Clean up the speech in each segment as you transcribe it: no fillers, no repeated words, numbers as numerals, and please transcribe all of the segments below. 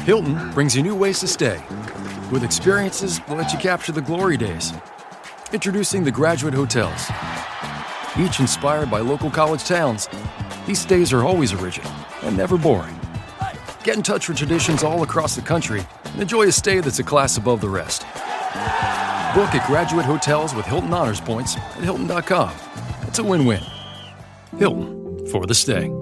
Hilton brings you new ways to stay. With experiences that let you capture the glory days. Introducing the Graduate Hotels. Each inspired by local college towns, these stays are always original and never boring. Get in touch with traditions all across the country and enjoy a stay that's a class above the rest. Book at Graduate Hotels with Hilton Honors Points at Hilton.com. It's a win-win. Hilton, for the stay.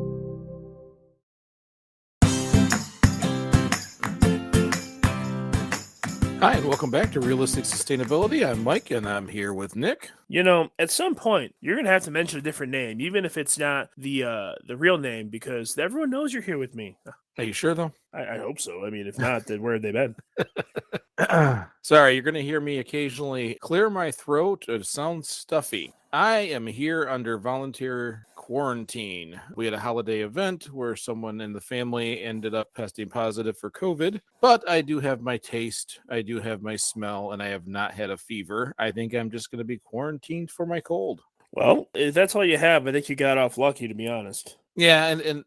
Hi, and welcome back to Realistic Sustainability. I'm Mike, and I'm here with Nick. You know, at some point, you're going to have to mention a different name, even if it's not the real name, because everyone knows you're here with me. Are you sure, though? I hope so. I mean, if not, then where have they been? Sorry, you're going to hear me occasionally clear my throat. It sounds stuffy. I am here under volunteer quarantine. We had a holiday event where someone in the family ended up testing positive for COVID, but I do have my taste, I do have my smell, and I have not had a fever. I think I'm just going to be quarantined for my cold. Well, if that's all you have, I think you got off lucky, to be honest. Yeah, and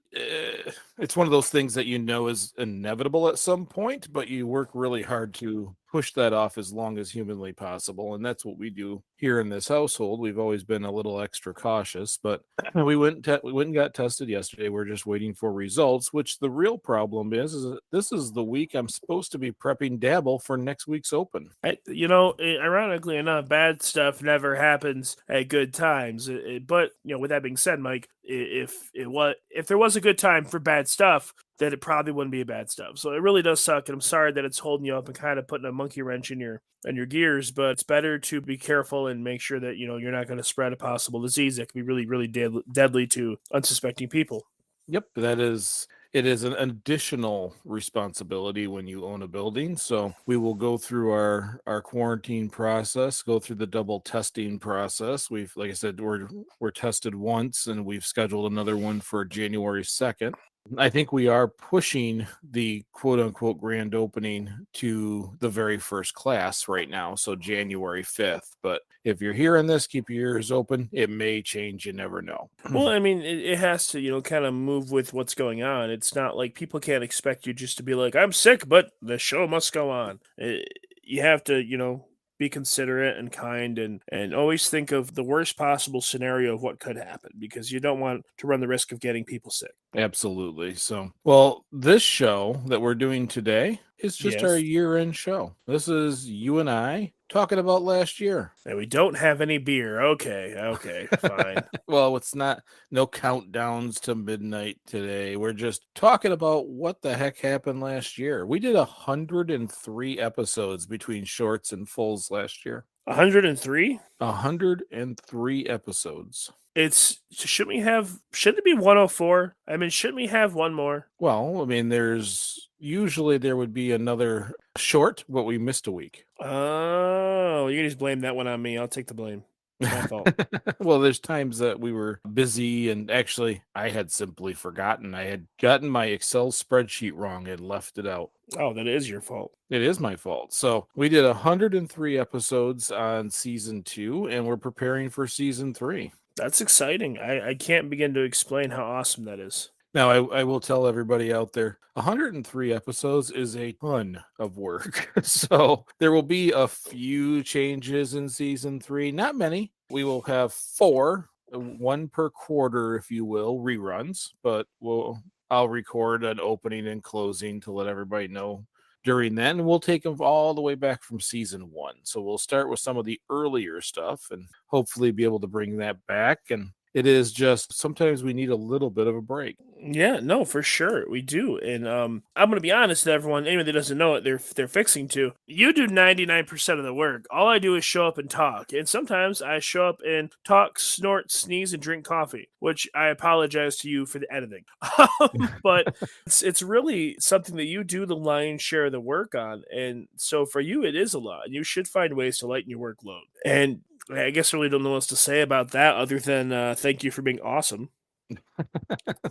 it's one of those things that you know is inevitable at some point, but you work really hard to push that off as long as humanly possible, and that's what we do here in this household. We've always been a little extra cautious, but we went and got tested yesterday. We're just waiting for results, which the real problem is that this is the week I'm supposed to be prepping Dabble for next week's Open. Ironically enough, bad stuff never happens at good times. But with that being said, Mike, if there was a good time for bad stuff, then it probably wouldn't be bad stuff. So it really does suck, and I'm sorry that it's holding you up and kind of putting a monkey wrench in your gears. But it's better to be careful and make sure that you're not going to spread a possible disease that can be really, really deadly to unsuspecting people. Yep, it is an additional responsibility when you own a building. So we will go through our quarantine process, go through the double testing process. Like I said, we're tested once, and we've scheduled another one for January 2nd. I think we are pushing the quote unquote grand opening to the very first class right now. So January 5th. But if you're hearing this, keep your ears open. It may change. You never know. Well, I mean, it has to, kind of move with what's going on. It's not like people can't expect you just to be like, I'm sick, but the show must go on. You have to, be considerate and kind and always think of the worst possible scenario of what could happen, because you don't want to run the risk of getting people sick. Absolutely. So, well, this show that we're doing today is just our year-end show. This is you and I talking about last year. And we don't have any beer. Okay, fine. Well, it's no countdowns to midnight today. We're just talking about what the heck happened last year. We did 103 episodes between shorts and fulls last year. 103? 103 episodes. Shouldn't it be 104? I mean, shouldn't we have one more? Well, I mean, usually there would be another short, but we missed a week. Oh, you can just blame that one on me. I'll take the blame. It's my fault. Well, there's times that we were busy, and actually I had simply forgotten. I had gotten my Excel spreadsheet wrong and left it out. Oh, that is your fault. It is my fault. So we did 103 episodes on season 2, and we're preparing for season 3. That's exciting. I can't begin to explain how awesome that is. Now, I will tell everybody out there, 103 episodes is a ton of work. So there will be a few changes in season 3. Not many. We will have 4, 1 per quarter, if you will, reruns. But I'll record an opening and closing to let everybody know during then. And we'll take them all the way back from season 1. So we'll start with some of the earlier stuff and hopefully be able to bring that back. And it is just sometimes we need a little bit of a break. Yeah, no, for sure. We do. And I'm going to be honest to everyone, anyone that doesn't know it, they're fixing to. You do 99% of the work. All I do is show up and talk. And sometimes I show up and talk, snort, sneeze, and drink coffee, which I apologize to you for the editing. But it's really something that you do the lion's share of the work on. And so for you, it is a lot. You should find ways to lighten your workload. And I guess I really don't know what else to say about that other than thank you for being awesome.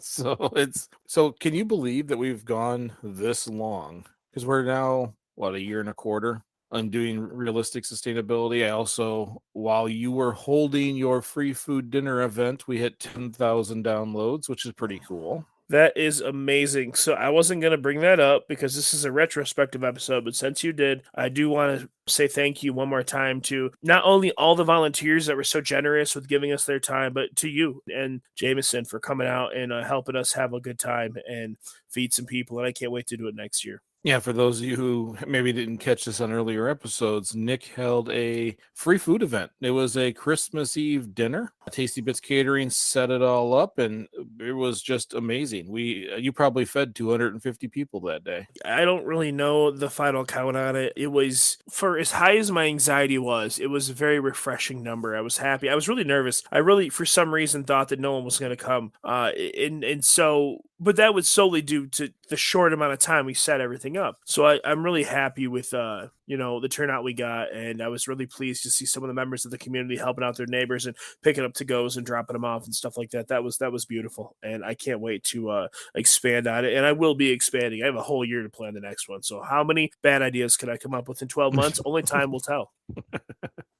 So can you believe that we've gone this long? Because we're now, a year and a quarter. I'm doing realistic sustainability. I also, while you were holding your free food dinner event, we hit 10,000 downloads, which is pretty cool. That is amazing. So I wasn't going to bring that up because this is a retrospective episode, but since you did, I do want to say thank you one more time to not only all the volunteers that were so generous with giving us their time, but to you and Jameson for coming out and helping us have a good time and feed some people. And I can't wait to do it next year. Yeah, for those of you who maybe didn't catch this on earlier episodes, Nick held a free food event. It was a Christmas Eve dinner. Tasty Bits Catering set it all up, and it was just amazing. You probably fed 250 people that day. I don't really know the final count on it. It was, for as high as my anxiety was, it was a very refreshing number. I was happy. I was really nervous. I really, for some reason, thought that no one was going to come. But that was solely due to the short amount of time we set everything up. So I'm really happy with the turnout we got, and I was really pleased to see some of the members of the community helping out their neighbors and picking up to-goes and dropping them off and stuff like that. That was beautiful, and I can't wait to expand on it. And I will be expanding. I have a whole year to plan the next one. So how many bad ideas can I come up with in 12 months? Only time will tell.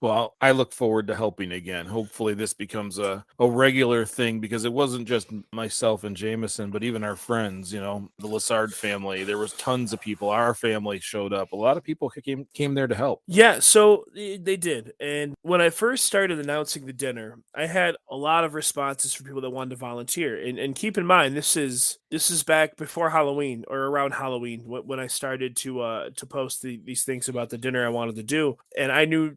Well, I look forward to helping again. Hopefully this becomes a regular thing, because it wasn't just myself and Jameson, but even our friends, the Lassard family. There was tons of people. Our family showed up. A lot of people came there to help. Yeah, so they did. And when I first started announcing the dinner, I had a lot of responses from people that wanted to volunteer. And keep in mind, this is back before Halloween, or around Halloween, when I started to post these things about the dinner I wanted to do. And I knew,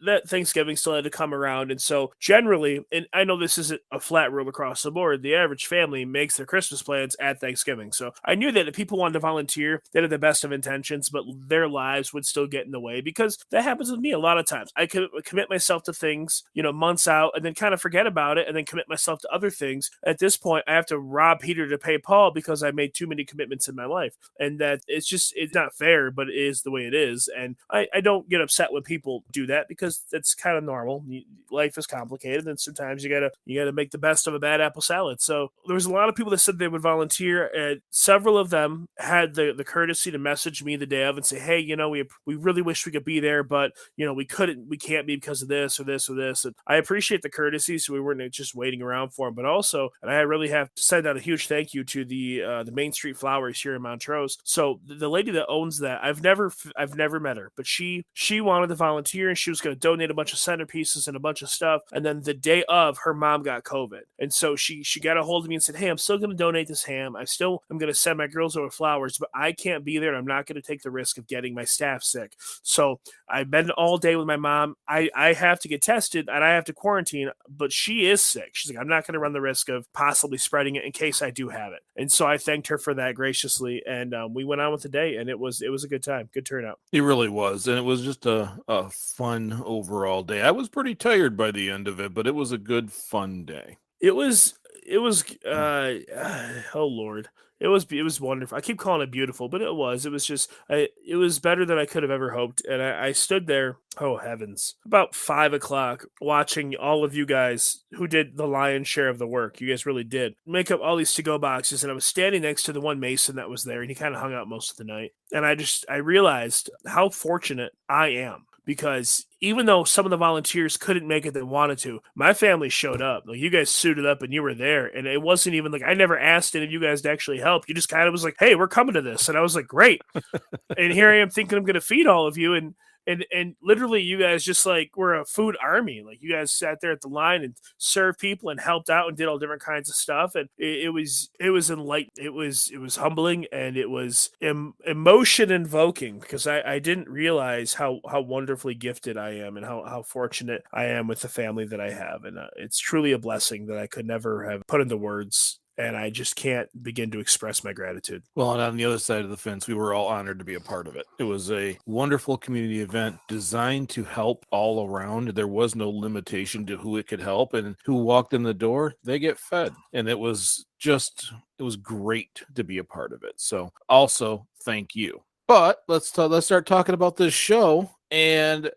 that Thanksgiving still had to come around. And so generally, and I know this isn't a flat rule across the board, the average family makes their Christmas plans at Thanksgiving. So I knew that if people wanted to volunteer, they had the best of intentions, but their lives would still get in the way, because that happens with me a lot of times. I commit myself to things, months out, and then kind of forget about it, and then commit myself to other things. At this point, I have to rob Peter to pay Paul, because I made too many commitments in my life. And that it's not fair, but it is the way it is. And I don't get upset when people do that, because that's kind of normal. Life is complicated, and sometimes you gotta make the best of a bad apple salad. So there was a lot of people that said they would volunteer, and several of them had the courtesy to message me the day of and say, hey, we really wish we could be there, but we can't be because of this or this or this. And I appreciate the courtesy, so we weren't just waiting around for them. But also, and I really have to send out a huge thank you to the Main Street Flowers here in Montrose. So the lady that owns that, I've never met her, but she wanted to volunteer, and she was going to donate a bunch of centerpieces and a bunch of stuff. And then the day of, her mom got COVID, and so she got a hold of me and said, hey, I'm still going to donate this ham. I'm going to send my girls over flowers, but I can't be there, and I'm not going to take the risk of getting my staff sick. So I've been all day with my mom. I have to get tested, and I have to quarantine, but she is sick. She's like, I'm not going to run the risk of possibly spreading it in case I do have it. And so I thanked her for that graciously, and we went on with the day, and it was a good time, good turnout. It really was, and it was just a fun overall day. I was pretty tired by the end of it, but it was a good, fun day. It was oh Lord. It was wonderful. I keep calling it beautiful, but it was better than I could have ever hoped. And I stood there, oh heavens, about 5:00, watching all of you guys who did the lion's share of the work. You guys really did make up all these to-go boxes. And I was standing next to the one Mason that was there, and he kind of hung out most of the night. And I realized how fortunate I am, because even though some of the volunteers couldn't make it that wanted to, my family showed up. Like, you guys suited up and you were there. And it wasn't even like I never asked any of you guys to actually help. You just kind of was like, hey, we're coming to this. And I was like, great. And here I am thinking I'm going to feed all of you. And literally, you guys just like were a food army. Like, you guys sat there at the line and served people and helped out and did all different kinds of stuff. And it was enlightening. It was humbling, and it was emotion invoking, because I didn't realize how wonderfully gifted I am, and how fortunate I am with the family that I have. And it's truly a blessing that I could never have put into words. And I just can't begin to express my gratitude. Well, and on the other side of the fence, we were all honored to be a part of it. It was a wonderful community event designed to help all around. There was no limitation to who it could help, and who walked in the door, they get fed. And it was great to be a part of it. So also, thank you. But let's start talking about this show. And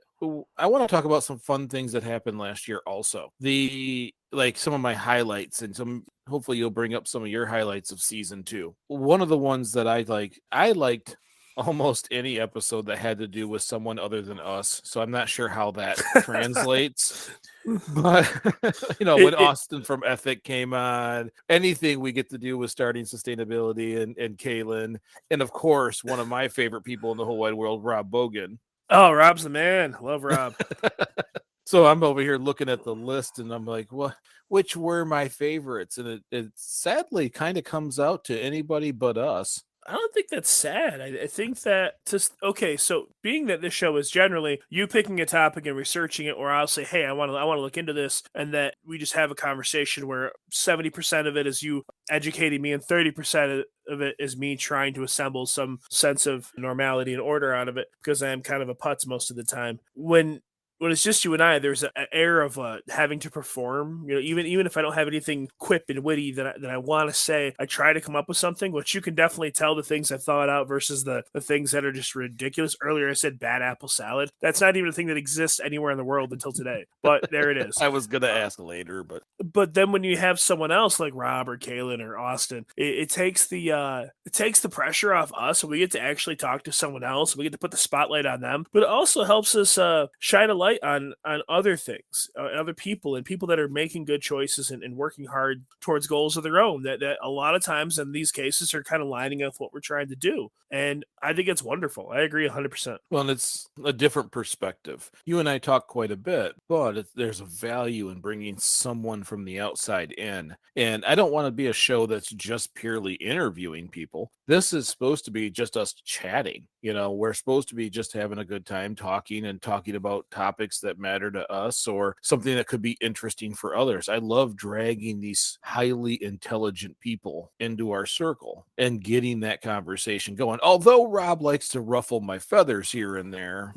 I want to talk about some fun things that happened last year also. Some of my highlights, and hopefully you'll bring up some of your highlights of season 2. One of the ones that I liked almost any episode that had to do with someone other than us. So I'm not sure how that translates. But when It Austin from Ethic came on, anything we get to do with starting sustainability and Kaylin, and of course, one of my favorite people in the whole wide world, Rob Bogan. Oh, Rob's the man. Love Rob. So I'm over here looking at the list, and I'm like, "What? Which were my favorites?" And it sadly kind of comes out to anybody but us. I don't think that's sad. I think that okay. So being that this show is generally you picking a topic and researching it, or I'll say, hey, I want to look into this, and that we just have a conversation where 70% of it is you educating me, and 30% of it is me trying to assemble some sense of normality and order out of it because I am kind of a putz most of the time. When it's just you and I, there's an air of having to perform. Even if I don't have anything quip and witty that I want to say, I try to come up with something. Which you can definitely tell the things I thought out versus the things that are just ridiculous. Earlier, I said bad apple salad. That's not even a thing that exists anywhere in the world until today. But there it is. I was gonna ask later, But then when you have someone else like Rob or Kaylin or Austin, it takes the pressure off us, and we get to actually talk to someone else. We get to put the spotlight on them, but it also helps us shine a light on other things, other people, and people that are making good choices and working hard towards goals of their own. That a lot of times in these cases are kind of lining up what we're trying to do, and I think it's wonderful. I agree 100%. well, and it's a different perspective. You and I talk quite a bit, but there's a value in bringing someone from the outside in. And I don't want to be a show that's just purely interviewing people. This is supposed to be just us chatting. We're supposed to be just having a good time talking about topics that matter to us or something that could be interesting for others. I love dragging these highly intelligent people into our circle and getting that conversation going. Although Rob likes to ruffle my feathers here and there,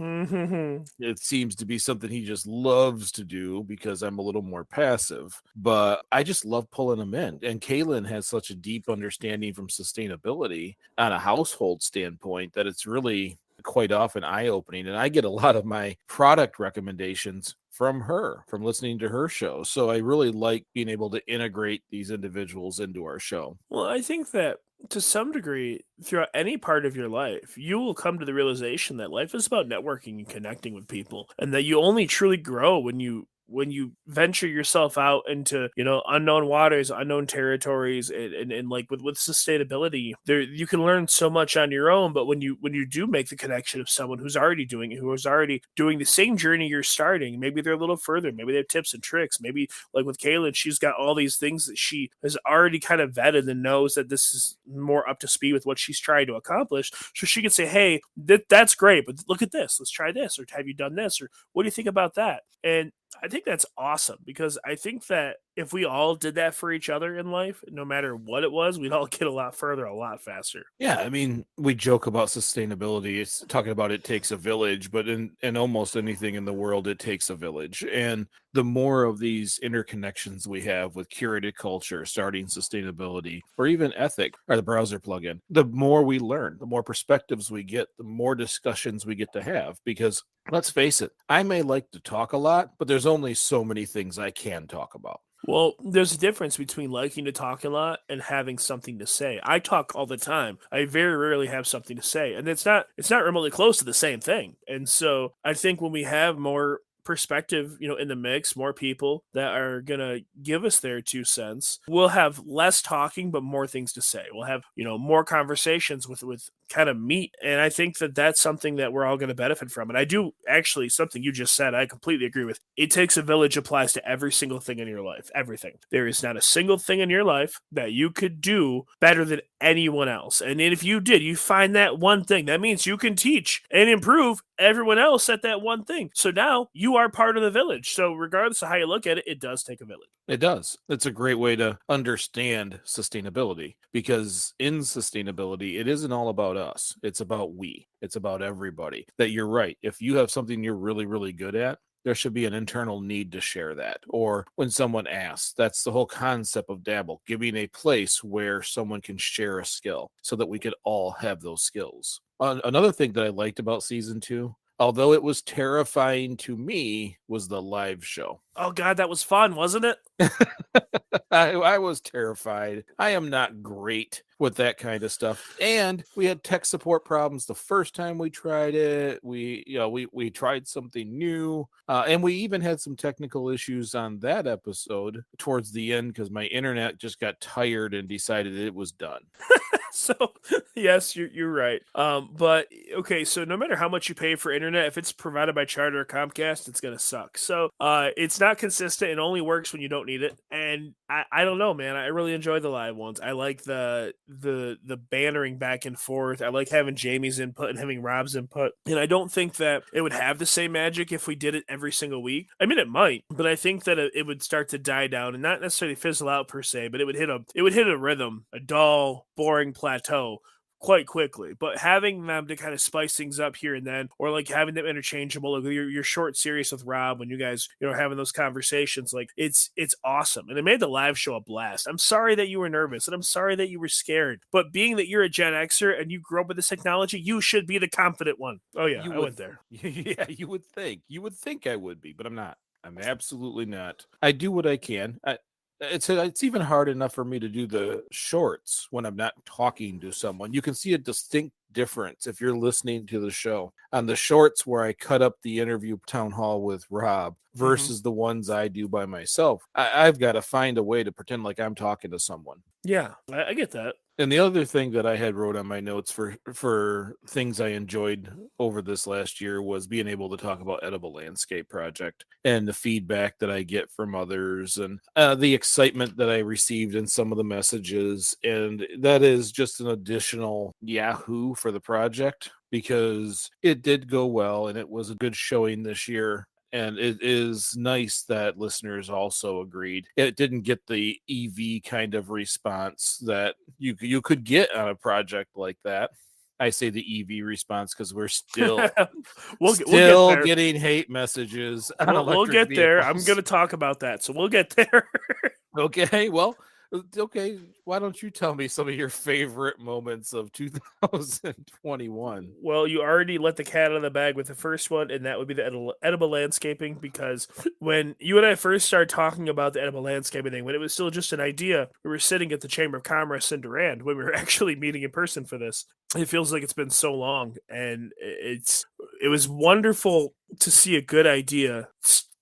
it seems to be something he just loves to do because I'm a little more passive. But I just love pulling him in. And Kaylin has such a deep understanding from sustainability on a household standpoint that it's really quite often eye-opening. And I get a lot of my product recommendations from her, from listening to her show. So I really like being able to integrate these individuals into our show. Well, I think that to some degree, throughout any part of your life, you will come to the realization that life is about networking and connecting with people, and that you only truly grow when you venture yourself out into unknown waters, unknown territories, and like with sustainability, there you can learn so much on your own. But when you do make the connection of someone who's already doing it, who is already doing the same journey you're starting, maybe they're a little further, maybe they have tips and tricks, maybe like with Kaylin, she's got all these things that she has already kind of vetted and knows that this is more up to speed with what she's trying to accomplish, so she can say, hey, that's great, but look at this, let's try this, or have you done this, or what do you think about that? And I think that's awesome, because I think that if we all did that for each other in life, no matter what it was, we'd all get a lot further, a lot faster. Yeah, I mean, we joke about sustainability. It's talking about it takes a village, but in almost anything in the world, it takes a village. And the more of these interconnections we have with curated culture, starting sustainability, or even ethic, or the browser plugin, the more we learn, the more perspectives we get, the more discussions we get to have. Because let's face it, I may like to talk a lot, but there's only so many things I can talk about. Well, there's a difference between liking to talk a lot and having something to say. I talk all the time. I very rarely have something to say, and it's not remotely close to the same thing. And so I think when we have more perspective, in the mix, more people that are gonna give us their 2 cents, we'll have less talking but more things to say. We'll have more conversations with kind of meat, and I think that that's something that we're all going to benefit from. And I do actually, something you just said, I completely agree with. It takes a village applies to every single thing in your life. Everything. There is not a single thing in your life that you could do better than anyone else. And if you did, you find that one thing, that means you can teach and improve everyone else at that one thing. So now you are part of the village. So regardless of how you look at it, it does take a village. It does. It's a great way to understand sustainability, because in sustainability, it isn't all about us. It's about we. It's about everybody. That you're right. If you have something you're really, really good at, there should be an internal need to share that. Or when someone asks, that's the whole concept of Dabble, giving a place where someone can share a skill so that we could all have those skills. Another thing that I liked about season 2, although it was terrifying to me, was the live show. Oh God, that was fun, wasn't it? I was terrified. I am not great with that kind of stuff. And we had tech support problems the first time we tried it. We tried something new. And we even had some technical issues on that episode towards the end because my internet just got tired and decided it was done. So yes, you're right. But okay, so no matter how much you pay for internet, if it's provided by Charter or Comcast, it's gonna suck. So it's not consistent. It only works when you don't need it. And I don't know, man. I really enjoy the live ones. I like the bantering back and forth. I like having Jamie's input and having Rob's input. And I don't think that it would have the same magic if we did it every single week. I mean, it might, but I think that it would start to die down and not necessarily fizzle out per se, but it would hit a rhythm, a dull, boring plateau quite quickly. But having them to kind of spice things up here and then, or like having them interchangeable, like your short series with Rob when you guys having those conversations, like it's awesome, and it made the live show a blast. I'm sorry that you were nervous, and I'm sorry that you were scared, but being that you're a Gen Xer and you grew up with this technology, you should be the confident one. Oh yeah, I went there. Yeah, you would think I would be, but I'm not. I'm absolutely not. I do what I can. It's even hard enough for me to do the shorts when I'm not talking to someone. You can see a distinct difference if you're listening to the show on the shorts where I cut up the interview town hall with Rob versus the ones I do by myself. I've got to find a way to pretend like I'm talking to someone. Yeah, I get that. And the other thing that I had wrote on my notes for things I enjoyed over this last year was being able to talk about Edible Landscape Project and the feedback that I get from others and the excitement that I received in some of the messages. And that is just an additional Yahoo for the project because it did go well and it was a good showing this year. And it is nice that listeners also agreed. It didn't get the EV kind of response that you could get on a project like that. I say the EV response because we're still we'll get there. Getting hate messages on we'll get there. I'm vehicles. going to talk about that, so we'll get there. Okay, well, okay. Why don't you tell me some of your favorite moments of 2021? Well, you already let the cat out of the bag with the first one, and that would be the edible landscaping. Because when you and I first started talking about the edible landscaping thing, when it was still just an idea, we were sitting at the Chamber of Commerce in Durand when we were actually meeting in person for this. It feels like it's been so long, and it was wonderful to see a good idea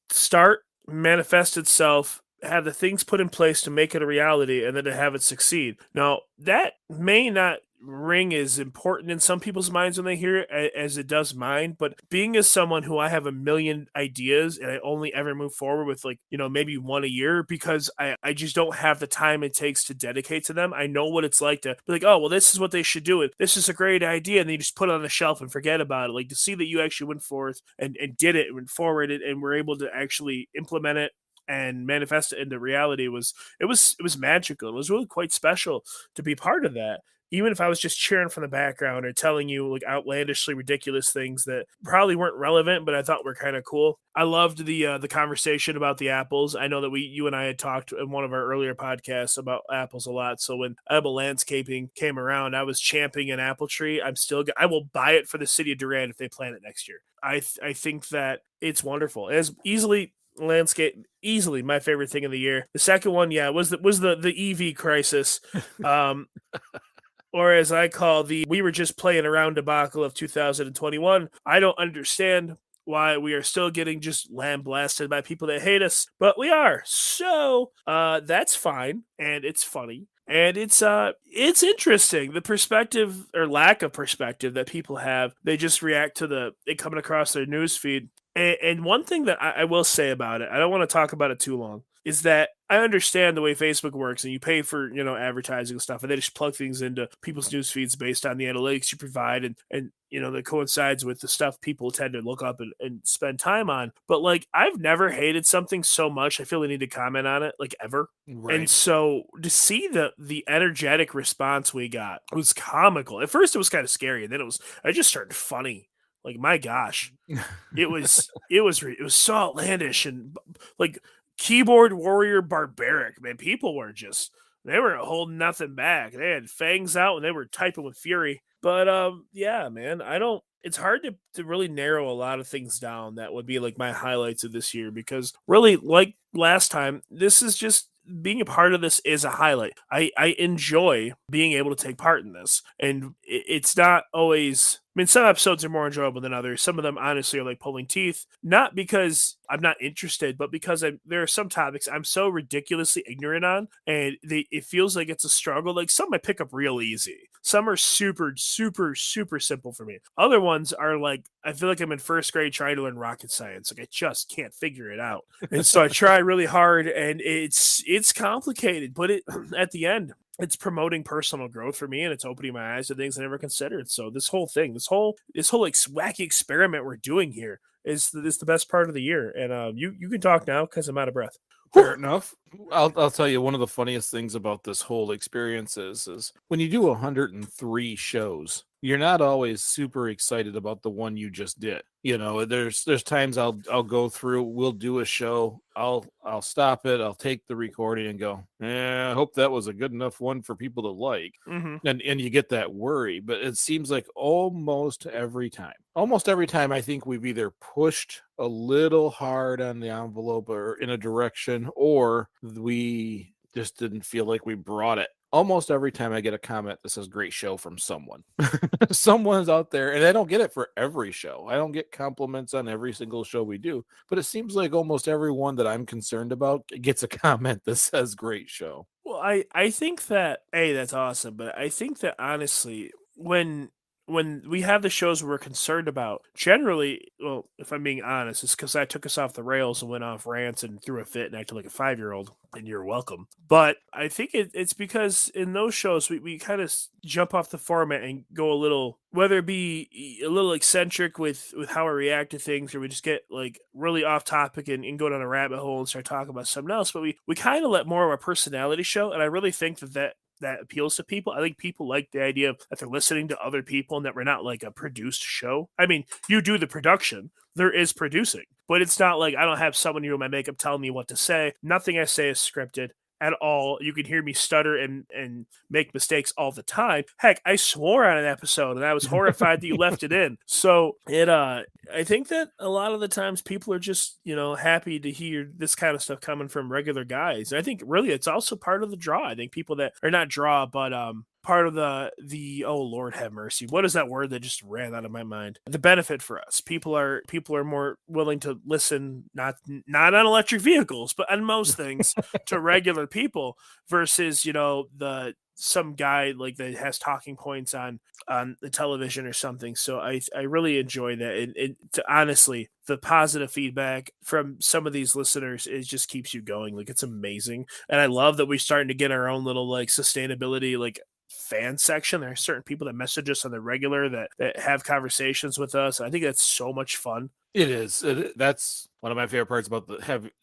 start, manifest itself, have the things put in place to make it a reality, and then to have it succeed. Now, that may not ring as important in some people's minds when they hear it as it does mine, but being as someone who I have a million ideas and I only ever move forward with maybe one a year because I just don't have the time it takes to dedicate to them. I know what it's like to be like, oh, well, this is what they should do. This is a great idea. And then you just put it on the shelf and forget about it. Like to see that you actually went forth and did it and went forward and were able to actually implement it and manifest it into reality it was magical. It was really quite special to be part of that. Even if I was just cheering from the background or telling you like outlandishly ridiculous things that probably weren't relevant, but I thought were kind of cool. I loved the conversation about the apples. I know that you and I had talked in one of our earlier podcasts about apples a lot. So when Edible Landscaping came around, I was champing an apple tree. I will buy it for the city of Durand if they plant it next year. I think that it's wonderful. As easily my favorite thing of the year. The second one, was the EV crisis. Or as I call we were just playing around debacle of 2021. I don't understand why we are still getting just lambasted by people that hate us, but we are. So that's fine, and it's funny, and it's interesting the perspective or lack of perspective that people have. They just react to it coming across their news feed. And one thing that I will say about it, I don't want to talk about it too long, is that I understand the way Facebook works and you pay for, advertising and stuff, and they just plug things into people's news feeds based on the analytics you provide and that coincides with the stuff people tend to look up and spend time on. But like, I've never hated something so much I feel I need to comment on it, like ever. Right. And so to see the energetic response we got was comical. At first it was kind of scary, and then I just started funny. Like, my gosh, it was so outlandish and like keyboard warrior barbaric, man. People were they were holding nothing back. They had fangs out and they were typing with fury. But yeah, man, it's hard to really narrow a lot of things down that would be like my highlights of this year, because really, like last time, this is just being a part of this is a highlight. I enjoy being able to take part in this, and it's not always. I mean, some episodes are more enjoyable than others. Some of them, honestly, are like pulling teeth. Not because I'm not interested, but because there are some topics I'm so ridiculously ignorant on, and it feels like it's a struggle. Like some I pick up real easy. Some are super, super, super simple for me. Other ones are like I feel like I'm in first grade trying to learn rocket science. Like I just can't figure it out, and so I try really hard, and it's complicated. But it at the end, it's promoting personal growth for me, and it's opening my eyes to things I never considered. So this whole thing, this whole like wacky experiment we're doing here is the best part of the year. And you can talk now because I'm out of breath. Fair enough. I'll tell you, one of the funniest things about this whole experience is when you do 103 shows, you're not always super excited about the one you just did. You know, there's times I'll go through, we'll do a show, I'll stop it, I'll take the recording and go, I hope that was a good enough one for people to like. Mm-hmm. And you get that worry, but it seems like almost every time I think we've either pushed a little hard on the envelope or in a direction, or we just didn't feel like we brought it. Almost every time I get a comment that says great show from someone. Someone's out there, and I don't get it for every show. I don't get compliments on every single show we do, but it seems like almost everyone that I'm concerned about gets a comment that says great show. Well, I think that that's awesome, but I think that honestly, when we have the shows we're concerned about, generally, well, if I'm being honest, it's because I took us off the rails and went off rants and threw a fit and acted like a 5-year-old, and you're welcome. But I think it's because in those shows we kind of jump off the format and go a little, whether it be a little eccentric with how we react to things, or we just get like really off topic and go down a rabbit hole and start talking about something else. But we kind of let more of our personality show, and I really think that appeals to people. I think people like the idea of that they're listening to other people and that we're not like a produced show. I mean, you do the production, there is producing, but it's not like I don't have someone doing my makeup telling me what to say. Nothing I say is scripted at all. You can hear me stutter and make mistakes all the time. Heck, I swore on an episode and I was horrified that you left it in. So I think that a lot of the times people are just, happy to hear this kind of stuff coming from regular guys. And I think really it's also part of the draw. I think people that are not draw, but part of the oh Lord have mercy, what is that word that just ran out of my mind? The benefit for us, people are more willing to listen, not on electric vehicles, but on most things, to regular people versus some guy like that has talking points on the television or something. So I really enjoy that, and honestly, the positive feedback from some of these listeners, it just keeps you going. Like, it's amazing, and I love that we're starting to get our own little like sustainability like fan section. There are certain people that message us on the regular that have conversations with us. I think that's so much fun. It is. That's one of my favorite parts about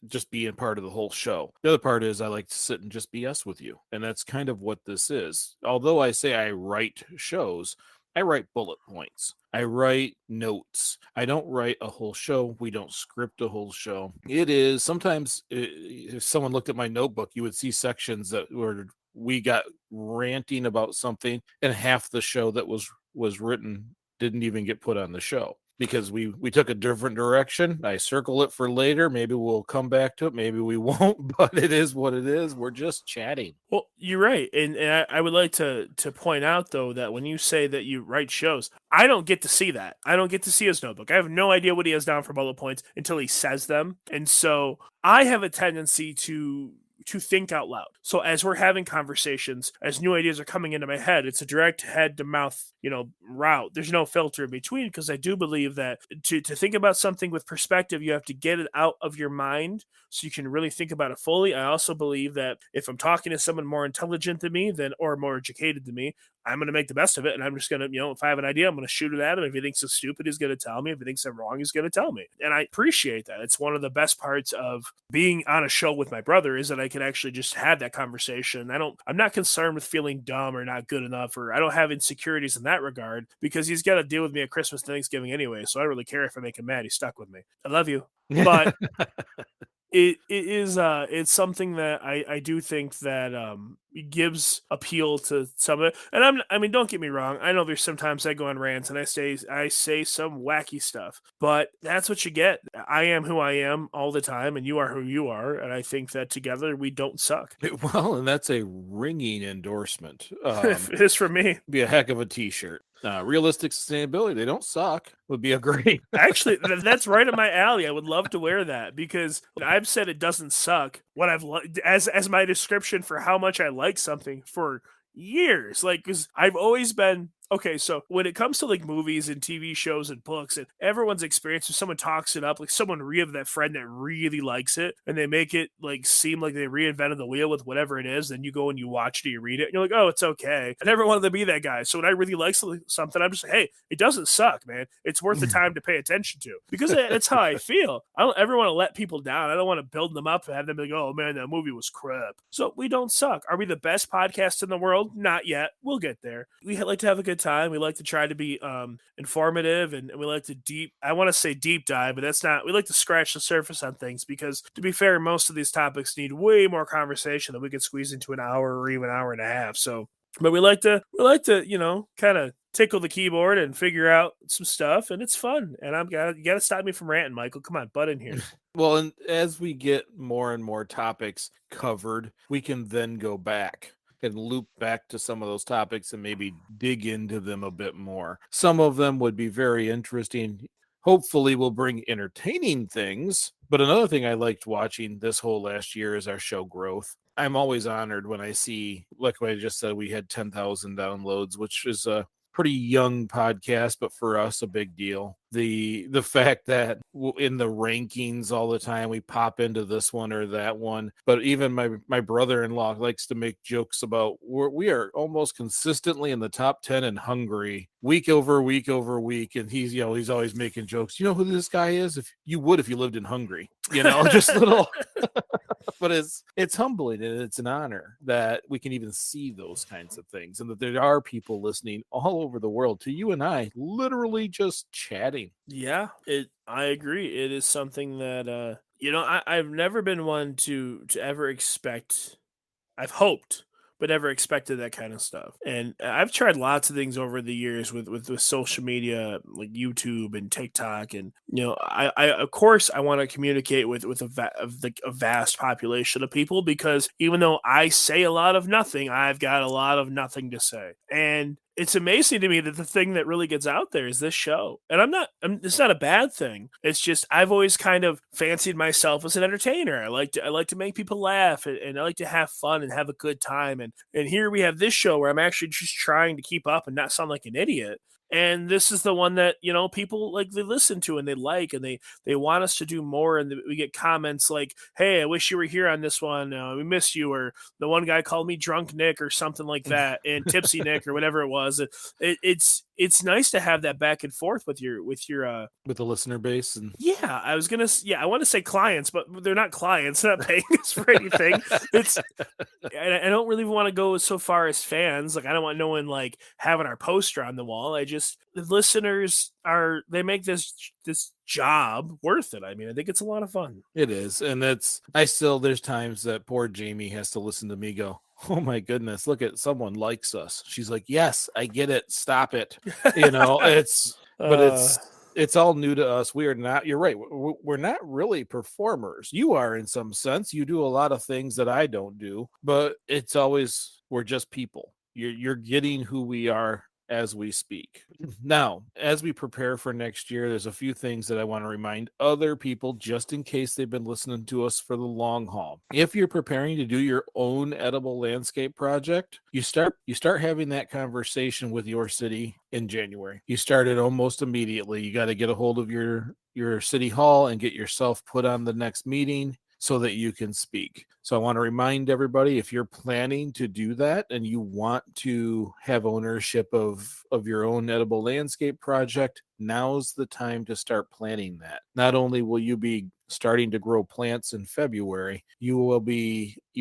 just being part of the whole show. The other part is I like to sit and just BS with you, and that's kind of what this is. Although I say I write shows, I write bullet points. I write notes. I don't write a whole show. We don't script a whole show. It is sometimes if someone looked at my notebook, you would see sections that were we got ranting about something, and half the show that was written didn't even get put on the show because we took a different direction. I circle it for later. Maybe we'll come back to it. Maybe we won't, but it is what it is. We're just chatting. Well, you're right. And I would like to point out, though, that when you say that you write shows, I don't get to see that. I don't get to see his notebook. I have no idea what he has down for bullet points until he says them. And so I have a tendency to think out loud. So as we're having conversations, as new ideas are coming into my head, it's a direct head to mouth, route. There's no filter in between, because I do believe that to think about something with perspective, you have to get it out of your mind so you can really think about it fully. I also believe that if I'm talking to someone more intelligent than me or more educated than me, I'm going to make the best of it. And I'm just going to, if I have an idea, I'm going to shoot it at him. If he thinks it's stupid, he's going to tell me. If he thinks I'm wrong, he's going to tell me. And I appreciate that. It's one of the best parts of being on a show with my brother, is that I can actually just have that conversation. I'm not concerned with feeling dumb or not good enough, or I don't have insecurities in that regard, because he's got to deal with me at Christmas and Thanksgiving anyway. So I don't really care if I make him mad. He's stuck with me. I love you. But it is it's something that I do think that it gives appeal to some of it. And I mean, don't get me wrong, I know there's sometimes I go on rants and I say some wacky stuff, but that's what you get. I am who I am all the time, and you are who you are, and I think that together we don't suck. Well, and that's a ringing endorsement. It is for me. Be a heck of a t-shirt. Realistic sustainability, they don't suck, would be a great. Actually, that's right up my alley. I would love to wear that because I've said it doesn't suck. What as my description for how much I like something for years. Like, because I've always been okay. So when it comes to like movies and TV shows and books and everyone's experience, if someone talks it up, like someone have that friend that really likes it and they make it like seem like they reinvented the wheel with whatever it is, then you go and you watch it, you read it, and you're like, oh, it's okay. I never wanted to be that guy. So when I really like something, I'm just like, hey, it doesn't suck, man. It's worth the time to pay attention to because that's how I feel. I don't ever want to let people down. I don't want to build them up and have them be like, oh man, that movie was crap. So we don't suck. Are we the best podcast in the world? Not yet. We'll get there. We like to have a good time. We like to try to be informative, and we like to I want to say deep dive, but that's not. We like to scratch the surface on things because, to be fair, most of these topics need way more conversation than we could squeeze into an hour or even hour and a half. So, but we like to kind of tickle the keyboard and figure out some stuff, and it's fun. And you got to stop me from ranting, Michael. Come on, butt in here. Well, and as we get more and more topics covered, we can then go back and loop back to some of those topics and maybe dig into them a bit more. Some of them would be very interesting. Hopefully we'll bring entertaining things. But another thing I liked watching this whole last year is our show growth. I'm always honored when I see, like what I just said, we had 10,000 downloads, which is a pretty young podcast, but for us a big deal. The fact that in the rankings all the time we pop into this one or that one, but even my brother-in-law likes to make jokes about we are almost consistently in the top 10 in Hungary week over week over week, and he's always making jokes. You know who this guy is? If you lived in Hungary, just little. But it's humbling and it's an honor that we can even see those kinds of things, and that there are people listening all over the world to you and I literally just chatting. Yeah, I agree. It is something that I've never been one to ever expect. I've hoped, but never expected that kind of stuff. And I've tried lots of things over the years with social media, like YouTube and TikTok, and I of course I want to communicate with a vast population of people, because even though I say a lot of nothing, I've got a lot of nothing to say. And it's amazing to me that the thing that really gets out there is this show. And it's not a bad thing. It's just, I've always kind of fancied myself as an entertainer. I like to make people laugh, and I like to have fun and have a good time. And here we have this show where I'm actually just trying to keep up and not sound like an idiot. And this is the one that, people like, they listen to and they like, and they want us to do more. And we get comments like, hey, I wish you were here on this one. We miss you. Or the one guy called me Drunk Nick or something like that, and Tipsy Nick or whatever it was. It's nice to have that back and forth with the listener base. And yeah, I want to say clients, but they're not clients. They're not paying us for anything. I don't really want to go so far as fans. Like, I don't want no one like having our poster on the wall. The listeners they make this job worth it. I mean, I think it's a lot of fun. It is. And there's times that poor Jamie has to listen to me go, oh my goodness, look at someone likes us. She's like, yes, I get it. Stop it. It's all new to us. We are not, you're right. We're not really performers. You are in some sense. You do a lot of things that I don't do, but it's always, we're just people. You're getting who we are as we speak. Now, as we prepare for next year, there's a few things that I want to remind other people, just in case they've been listening to us for the long haul. If you're preparing to do your own edible landscape project, you start having that conversation with your city in January. You start it almost immediately. You got to get a hold of your city hall and get yourself put on the next meeting so that you can speak. So I want to remind everybody, if you're planning to do that and you want to have ownership of your own edible landscape project, now's the time to start planning that. Not only will you be starting to grow plants in February, you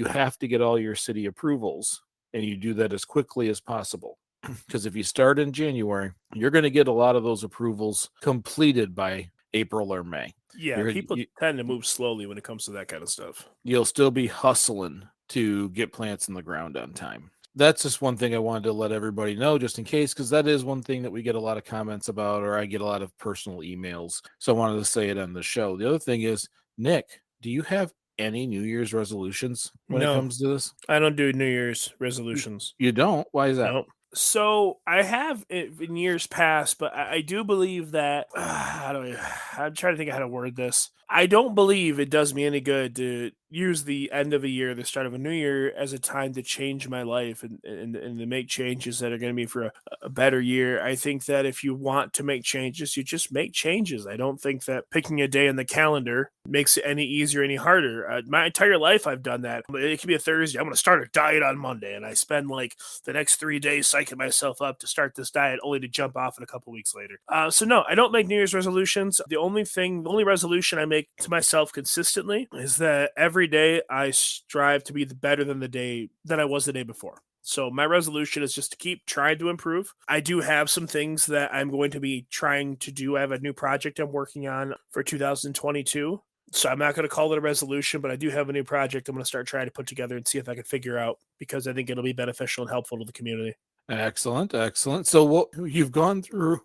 have to get all your city approvals, and you do that as quickly as possible. Because if you start in January, you're going to get a lot of those approvals completed by April or May. Yeah, people tend to move slowly when it comes to that kind of stuff. You'll still be hustling to get plants in the ground on time. That's just one thing I wanted to let everybody know, just in case, because that is one thing that we get a lot of comments about, or I get a lot of personal emails. So I wanted to say it on the show. The other thing is, Nick, do you have any New Year's resolutions when it No, comes to this? I don't do New Year's resolutions. You don't? Why is that? Nope. So I have in years past, but I do believe that I'm trying to think of how to word this. I don't believe it does me any good to use the end of a year, the start of a new year, as a time to change my life and to make changes that are going to be for a better year. I think that if you want to make changes, you just make changes. I don't think that picking a day in the calendar makes it any easier, any harder. My entire life, I've done that. It could be a Thursday. I'm going to start a diet on Monday, and I spend like the next 3 days psyching myself up to start this diet, only to jump off it a couple weeks later. So no, I don't make New Year's resolutions. The only resolution I make to myself consistently is that every day I strive to be better than the day that I was the day before. So my resolution is just to keep trying to improve. I do have some things that I'm going to be trying to do. I have a new project I'm working on for 2022. So I'm not going to call it a resolution, but I do have a new project I'm going to start trying to put together and see if I can figure out, because I think it'll be beneficial and helpful to the community. Excellent, excellent. So you've gone through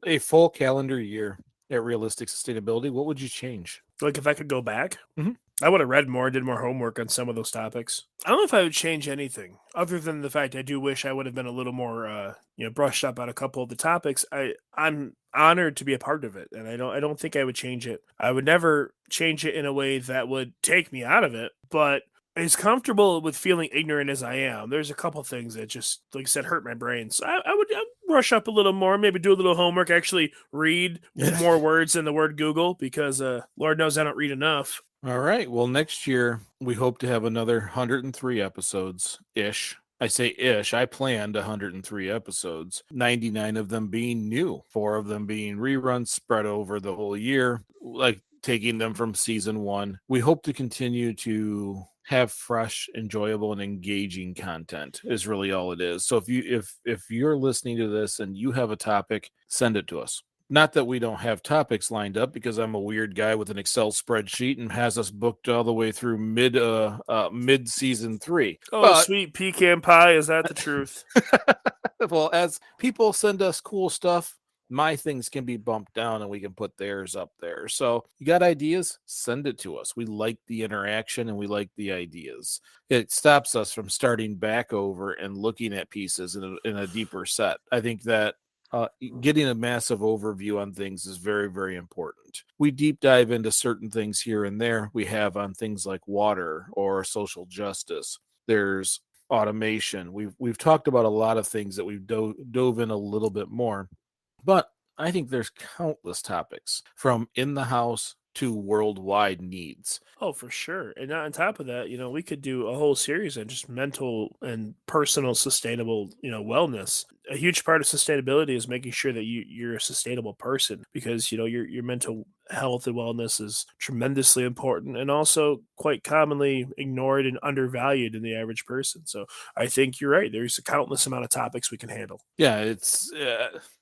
a full calendar year at Realistic Sustainability. What would you change? Like if I could go back, Mhm. I would have read more, did more homework on some of those topics. I don't know if I would change anything other than the fact I do wish I would have been a little more, brushed up on a couple of the topics. I'm honored to be a part of it, and I don't think I would change it. I would never change it in a way that would take me out of it, but as comfortable with feeling ignorant as I am, there's a couple things that just, like I said, hurt my brain. So I'd brush up a little more, maybe do a little homework, actually read more words than the word Google, because Lord knows I don't read enough. All right. Well, next year we hope to have another 103 episodes ish. I say ish. I planned 103 episodes, 99 of them being new, 4 of them being reruns spread over the whole year, like taking them from season 1. We hope to continue to have fresh, enjoyable, and engaging content is really all it is. So if you're listening to this and you have a topic, send it to us. Not that we don't have topics lined up, because I'm a weird guy with an Excel spreadsheet and has us booked all the way through mid season 3. Oh, But sweet pecan pie, is that the truth? well, as people send us cool stuff, my things can be bumped down and we can put theirs up there. So you got ideas? Send it to us. We like the interaction and we like the ideas. It stops us from starting back over and looking at pieces in a deeper set. I think that getting a massive overview on things is very, very important. We deep dive into certain things here and there. We have on things like water or social justice. There's automation. We've talked about a lot of things that we've dove in a little bit more, but I think there's countless topics from in the house to worldwide needs. Oh, for sure. And on top of that, we could do a whole series on just mental and personal sustainable, wellness. A huge part of sustainability is making sure that you're a sustainable person, because, your mental health and wellness is tremendously important, and also quite commonly ignored and undervalued in the average person. So I think you're right. There's a countless amount of topics we can handle. Yeah, it's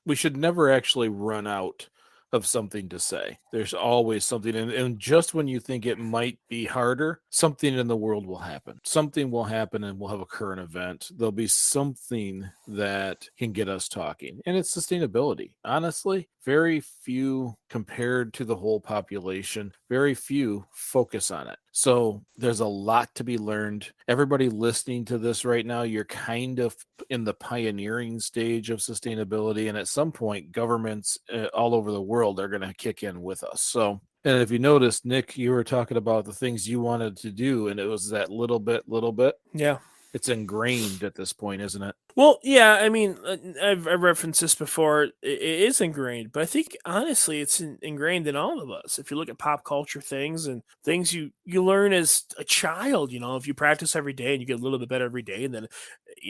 we should never actually run out of something to say. There's always something, and just when you think it might be harder, something in the world will happen. Something will happen, and we'll have a current event. There'll be something that can get us talking, and it's sustainability. Honestly, very few, compared to the whole population, very few focus on it. So there's a lot to be learned. Everybody listening to this right now, you're kind of in the pioneering stage of sustainability. And at some point, governments all over the world are going to kick in with us. So, and if you noticed, Nick, you were talking about the things you wanted to do, and it was that little bit. Yeah. It's ingrained at this point, isn't it? Well, yeah, I mean, I've referenced this before. It is ingrained, but I think honestly, it's ingrained in all of us. If you look at pop culture things and things you learn as a child, if you practice every day and you get a little bit better every day, and then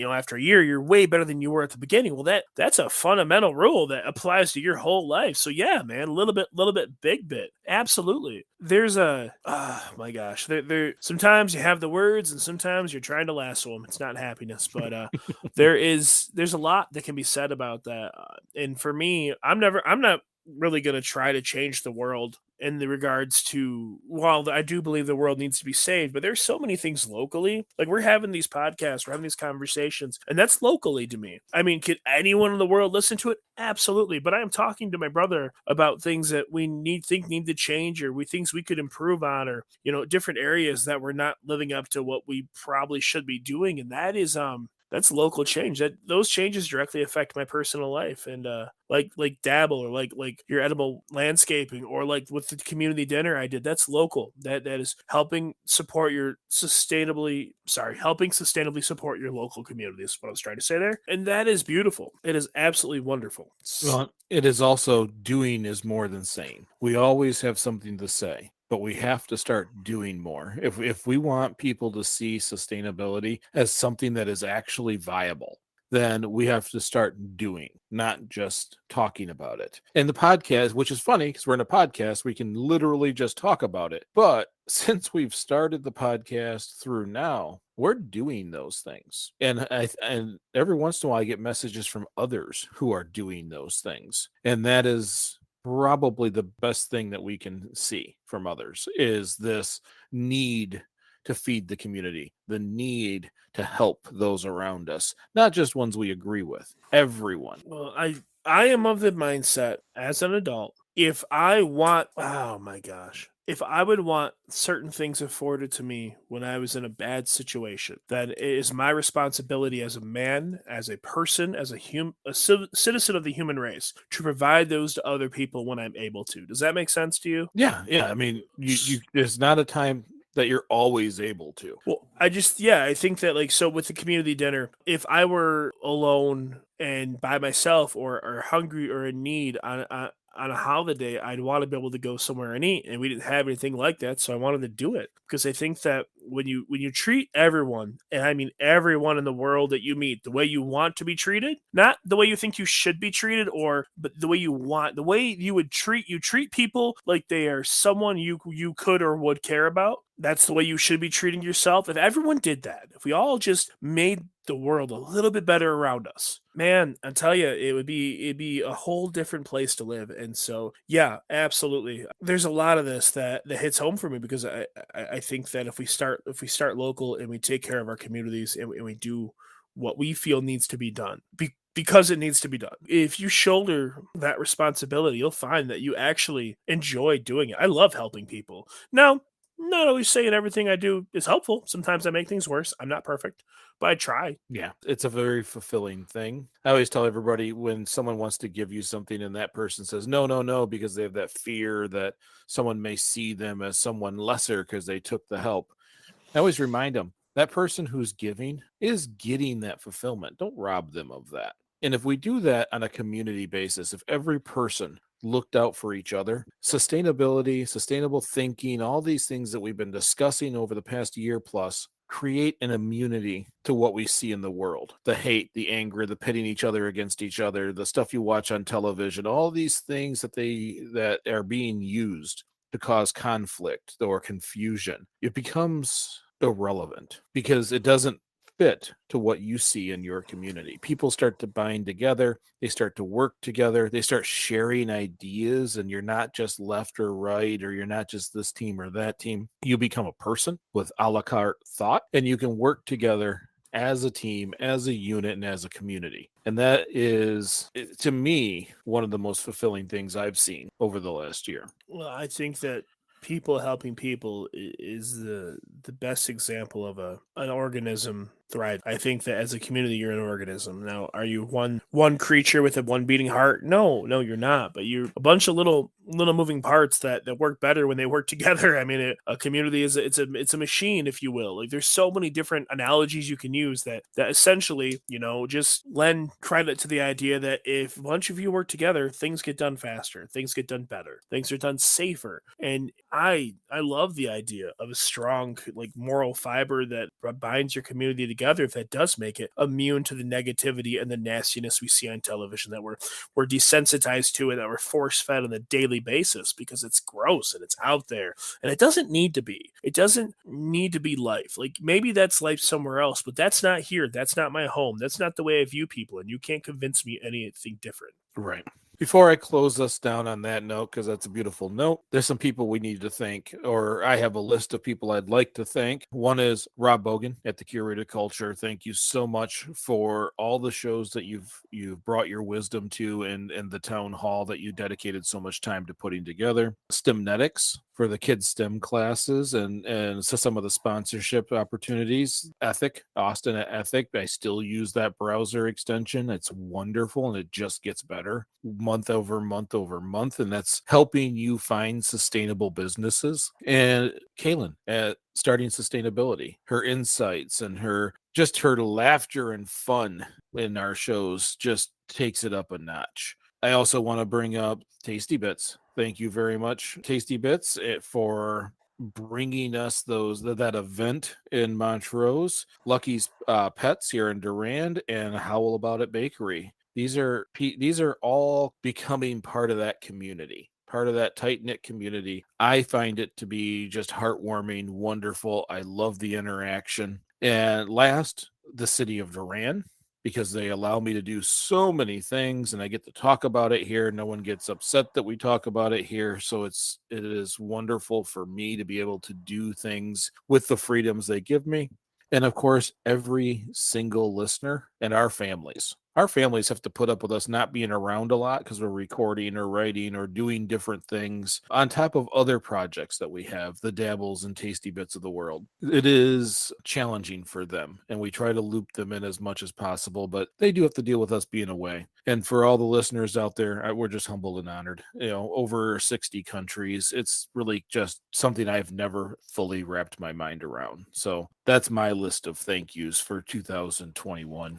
after a year, you're way better than you were at the beginning. Well, that's a fundamental rule that applies to your whole life. So yeah, man, a little bit, big bit, absolutely. There's my gosh, there. Sometimes you have the words, and sometimes you're trying to lasso them. It's not happiness, but there's a lot that can be said about that. And for me, I'm not really going to try to change the world in the regards to, while I do believe the world needs to be saved, but there's so many things locally. Like, we're having these podcasts, we're having these conversations, and that's locally to me. I mean, could anyone in the world listen to it? Absolutely. But I am talking to my brother about things that we need to change, or things we could improve on, or, different areas that we're not living up to what we probably should be doing. And that's local change. That those changes directly affect my personal life, and like dabble, or like your edible landscaping, or like with the community dinner I did. That's local. That is helping sustainably support your local community is what I was trying to say there, and that is beautiful. It is absolutely wonderful. Well, it is also doing is more than saying. We always have something to say, but we have to start doing more. If we want people to see sustainability as something that is actually viable, then we have to start doing, not just talking about it. And the podcast, which is funny because we're in a podcast, we can literally just talk about it. But since we've started the podcast through now, we're doing those things. And every once in a while I get messages from others who are doing those things. And that is probably the best thing that we can see from others, is this need to feed the community, the need to help those around us, not just ones we agree with, everyone. Well, I am of the mindset as an adult, if I want, oh my gosh, if I would want certain things afforded to me when I was in a bad situation, then it is my responsibility as a man, as a person, as a citizen of the human race, to provide those to other people when I'm able to. Does that make sense to you? Yeah. I mean, you there's not a time that you're always able to. Well, I think that, like, so with the community dinner, if I were alone and by myself, or hungry or in need on a holiday, I'd want to be able to go somewhere and eat, and we didn't have anything like that, so I wanted to do it, because I think that when you treat everyone, and I mean everyone in the world that you meet, the way you want to be treated, not the way you think you should be treated, but the way you want, the way you treat people like they are someone you could or would care about. That's the way you should be treating yourself. If everyone did that, if we all just made the world a little bit better around us, man, I tell you, it'd be a whole different place to live. And so, yeah, absolutely. There's a lot of this that hits home for me, because I think that if we start local, and we take care of our communities, and we do what we feel needs to be done, because it needs to be done. If you shoulder that responsibility, you'll find that you actually enjoy doing it. I love helping people. Now, not always saying everything I do is helpful. Sometimes I make things worse. I'm not perfect, but I try. Yeah, it's a very fulfilling thing. I always tell everybody, when someone wants to give you something and that person says no, no, no, because they have that fear that someone may see them as someone lesser because they took the help, I always remind them, that person who's giving is getting that fulfillment. Don't rob them of that. And if we do that on a community basis, if every person looked out for each other, sustainability, sustainable thinking, all these things that we've been discussing over the past year plus create an immunity to what we see in the world. The hate, the anger, the pitting each other against each other, the stuff you watch on television, all these things that are being used to cause conflict or confusion. It becomes irrelevant because it doesn't fit to what you see in your community. People start to bind together, they start to work together, they start sharing ideas, and you're not just left or right, or you're not just this team or that team. You become a person with a la carte thought, and you can work together as a team, as a unit, and as a community. And that is, to me, one of the most fulfilling things I've seen over the last year. Well, I think that people helping people is the best example of an organism thrive. I think that as a community, you're an organism. Now, are you one creature with a one beating heart? No, you're not. But you're a bunch of little moving parts that work better when they work together. I mean, a community is it's a machine, if you will. Like, there's so many different analogies you can use that essentially, just lend credit to the idea that if a bunch of you work together, things get done faster, things get done better, things are done safer. And I love the idea of a strong, like, moral fiber that binds your community together, if that does make it immune to the negativity and the nastiness we see on television, that we're desensitized to, and that we're force fed on a daily basis because it's gross and it's out there, and it doesn't need to be. It doesn't need to be life. Like, maybe that's life somewhere else, but that's not here. That's not my home. That's not the way I view people, and you can't convince me anything different. Right. Before I close us down on that note, because that's a beautiful note, there's some people we need to thank, or I have a list of people I'd like to thank. One is Rob Bogan at the Curated Culture. Thank you so much for all the shows that you've brought your wisdom to, and the town hall that you dedicated so much time to putting together. STEMnetics for the kids STEM classes, and so some of the sponsorship opportunities. Ethic, Austin at Ethic. I still use that browser extension. It's wonderful, and it just gets better month over month over month, and that's helping you find sustainable businesses. And Kaylin at Starting Sustainability, her insights and her laughter and fun in our shows just takes it up a notch. I also want to bring up Tasty Bits. Thank you very much, Tasty Bits, for bringing us that event in Montrose. Lucky's Pets here in Durand, and Howl About It Bakery. These are all becoming part of that community, part of that tight knit community. I find it to be just heartwarming, wonderful. I love the interaction. And last, the city of Durand, because they allow me to do so many things and I get to talk about it here. No one gets upset that we talk about it here. So it is wonderful for me to be able to do things with the freedoms they give me. And of course, every single listener and our families. Our families have to put up with us not being around a lot because we're recording or writing or doing different things on top of other projects that we have, the Dabbles and Tasty Bits of the world. It is challenging for them, and we try to loop them in as much as possible, but they do have to deal with us being away. And for all the listeners out there, we're just humbled and honored. Over 60 countries. It's really just something I've never fully wrapped my mind around. So that's my list of thank yous for 2021.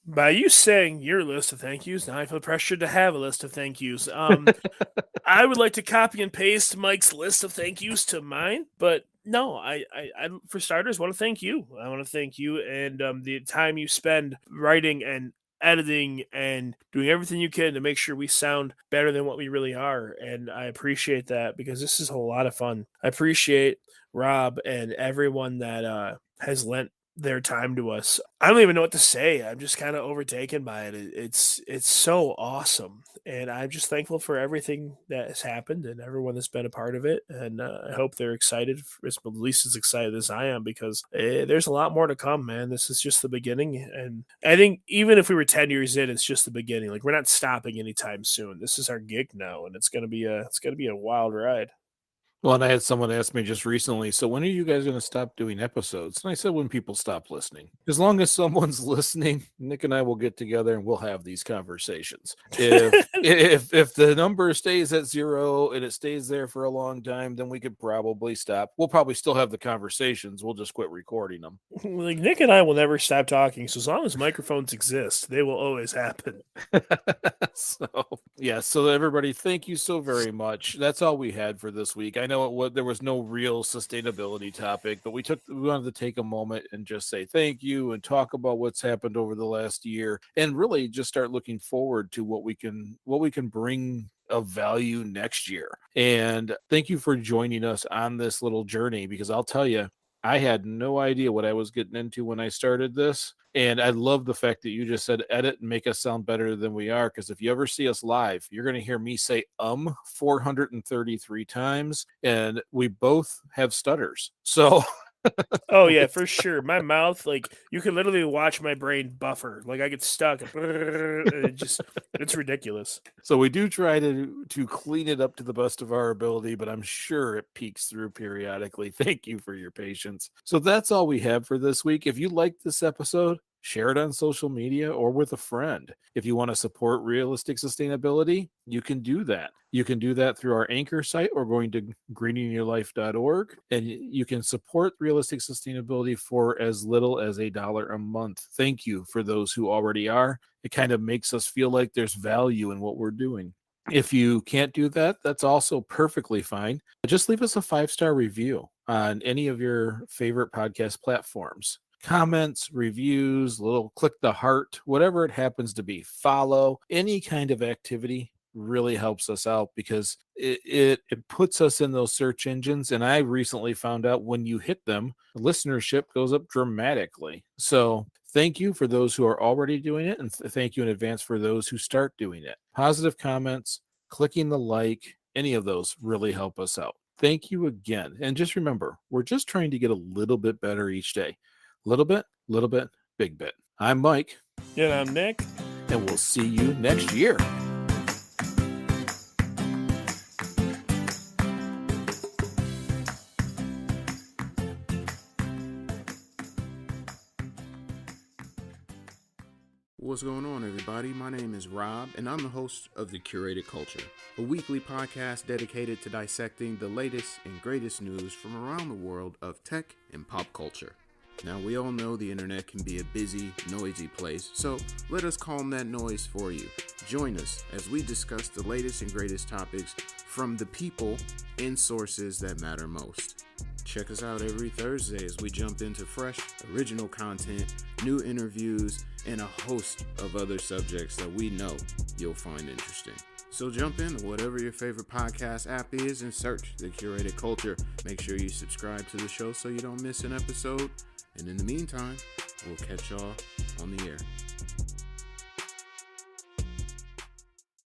By you saying your list of thank yous, now I feel pressured to have a list of thank yous. I would like to copy and paste Mike's list of thank yous to mine, but no, I for starters want to thank you. I want to thank you and the time you spend writing and editing and doing everything you can to make sure we sound better than what we really are. And I appreciate that because this is a whole lot of fun. I appreciate Rob and everyone that has lent their time to us. I don't even know what to say. I'm just kind of overtaken by it. It's so awesome, and I'm just thankful for everything that has happened and everyone that's been a part of it. And I hope they're excited, at least as excited as I am, because there's a lot more to come, man. This is just the beginning, and I think even if we were 10 years in, it's just the beginning. Like, we're not stopping anytime soon. This is our gig now, and it's gonna be a wild ride. Well, and I had someone ask me just recently, so when are you guys going to stop doing episodes? And I said, when people stop listening. As long as someone's listening, Nick and I will get together and we'll have these conversations. If the number stays at 0 and it stays there for a long time, then we could probably stop. We'll probably still have the conversations. We'll just quit recording them. Like, Nick and I will never stop talking. So as long as microphones exist, they will always happen. So everybody, thank you so very much. That's all we had for this week. I know there was no real sustainability topic, but we wanted to take a moment and just say thank you and talk about what's happened over the last year, and really just start looking forward to what we can bring of value next year. And thank you for joining us on this little journey, because I'll tell you, I had no idea what I was getting into when I started this. And I love the fact that you just said edit and make us sound better than we are. Because if you ever see us live, you're going to hear me say 433 times. And we both have stutters. So Oh yeah, for sure. My mouth, like, you can literally watch my brain buffer. Like, I get stuck. It's ridiculous. So we do try to clean it up to the best of our ability, but I'm sure it peeks through periodically. Thank you for your patience. So that's all we have for this week. If you liked this episode, share it on social media or with a friend. If you want to support realistic sustainability, you can do that. You can do that through our Anchor site or going to greeningyourlife.org. And you can support realistic sustainability for as little as $1 a month. Thank you for those who already are. It kind of makes us feel like there's value in what we're doing. If you can't do that, that's also perfectly fine. Just leave us a 5-star review on any of your favorite podcast platforms. Comments, reviews, little click the heart, whatever it happens to be, follow, any kind of activity really helps us out, because it puts us in those search engines. And I recently found out when you hit them, listenership goes up dramatically. So Thank you for those who are already doing it, and thank you in advance for those who start doing it. Positive comments, clicking the like, any of those really help us out. Thank you again. And just remember, we're just trying to get a little bit better each day. Little bit, big bit. I'm Mike. And I'm Nick. And we'll see you next year. What's going on, everybody? My name is Rob, and I'm the host of The Curated Culture, a weekly podcast dedicated to dissecting the latest and greatest news from around the world of tech and pop culture. Now, we all know the internet can be a busy, noisy place, so let us calm that noise for you. Join us as we discuss the latest and greatest topics from the people and sources that matter most. Check us out every Thursday as we jump into fresh, original content, new interviews, and a host of other subjects that we know you'll find interesting. So jump into whatever your favorite podcast app is and search The Curated Culture. Make sure you subscribe to the show so you don't miss an episode. And in the meantime, we'll catch y'all on the air.